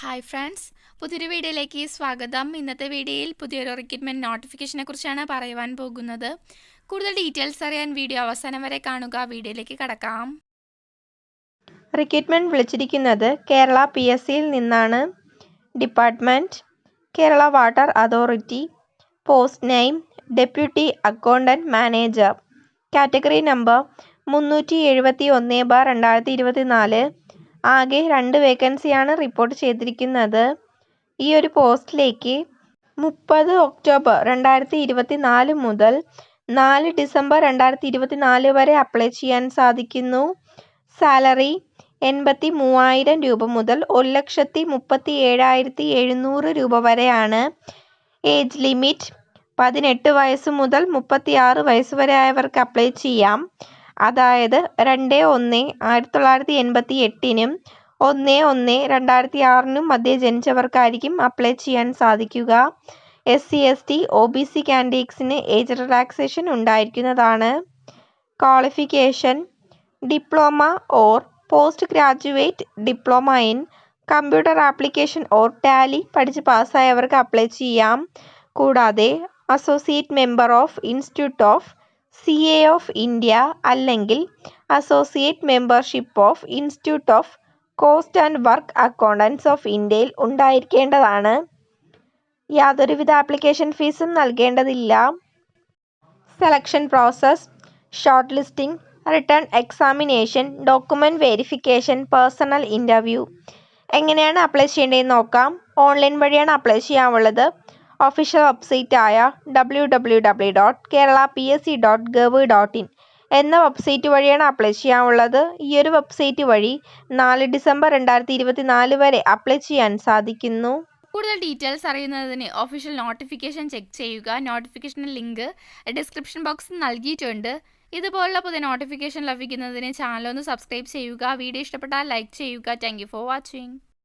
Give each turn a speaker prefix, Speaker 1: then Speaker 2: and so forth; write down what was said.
Speaker 1: Hi friends, പുതിയൊരു വീഡിയോയിലേക്ക് സ്വാഗതം. ഇന്നത്തെ വീഡിയോയിൽ പുതിയൊരു റിക്രൂട്ട്മെൻറ്റ് നോട്ടിഫിക്കേഷനെ കുറിച്ചാണ് പറയുവാൻ പോകുന്നത്. കൂടുതൽ ഡീറ്റെയിൽസ് അറിയാൻ വീഡിയോ അവസാനം വരെ കാണുക. വീഡിയോയിലേക്ക് കടക്കാം.
Speaker 2: റിക്രൂട്ട്മെൻറ്റ് വിളിച്ചിരിക്കുന്നത് കേരള PSCയിൽ നിന്നാണ്. Department Kerala water authority. Post name deputy accountant manager. Category number 371/2024. ആകെ 2 വേക്കൻസിയാണ് റിപ്പോർട്ട് ചെയ്തിരിക്കുന്നത്. ഈ ഒരു പോസ്റ്റിലേക്ക് 30 ഒക്ടോബർ 2024 മുതൽ 4 ഡിസംബർ 2024 വരെ അപ്ലൈ ചെയ്യാൻ സാധിക്കുന്നു. സാലറി 83,000 രൂപ മുതൽ 1,37,700 രൂപ വരെയാണ്. ഏജ് ലിമിറ്റ് 18 വയസ്സ് മുതൽ 36 വയസ്സ് വരെ ആയവർക്ക് അപ്ലൈ ചെയ്യാം. അതായത് 2/1/1988 1/1/2006 മധ്യേ ജനിച്ചവർക്കായിരിക്കും അപ്ലൈ ചെയ്യാൻ സാധിക്കുക. SC/ST OBC കാൻഡിഡേറ്റ്സിന് ഏജ് റിലാക്സേഷൻ ഉണ്ടായിരിക്കുന്നതാണ്. Qualification diploma or post graduate diploma in computer application or Tally പഠിച്ച് പാസ്സായവർക്ക് അപ്ലൈ ചെയ്യാം. കൂടാതെ associate member of institute of CA of India അല്ലെങ്കിൽ associate membership of institute of cost and work accountants of ഇന്ത്യയിൽ ഉണ്ടായിരിക്കേണ്ടതാണ്. യാതൊരുവിധ application ഫീസും നൽകേണ്ടതില്ല. Selection process shortlisting, written examination, document verification, personal interview. എങ്ങനെയാണ് അപ്ലൈ ചെയ്യേണ്ടതെന്ന് നോക്കാം. ഓൺലൈൻ വഴിയാണ് അപ്ലൈ ചെയ്യാനുള്ളത്. ഒഫീഷ്യൽ വെബ്സൈറ്റായ www.keralapsc.gov.in എന്ന വെബ്സൈറ്റ് വഴിയാണ് അപ്ലൈ ചെയ്യാനുള്ളത്. ഈ ഒരു വെബ്സൈറ്റ് വഴി 4 ഡിസംബർ 2024 വരെ അപ്ലൈ ചെയ്യാൻ സാധിക്കുന്നു.
Speaker 1: കൂടുതൽ ഡീറ്റെയിൽസ് അറിയുന്നതിന് ഒഫീഷ്യൽ നോട്ടിഫിക്കേഷൻ ചെക്ക് ചെയ്യുക. നോട്ടിഫിക്കേഷൻ ലിങ്ക് ഡിസ്ക്രിപ്ഷൻ ബോക്സിൽ നൽകിയിട്ടുണ്ട്. ഇതുപോലുള്ള പുതിയ നോട്ടിഫിക്കേഷൻ ലഭിക്കുന്നതിന് ചാനൽ ഒന്ന് സബ്സ്ക്രൈബ് ചെയ്യുക. വീഡിയോ ഇഷ്ടപ്പെട്ടാൽ ലൈക്ക് ചെയ്യുക. Thank you for watching.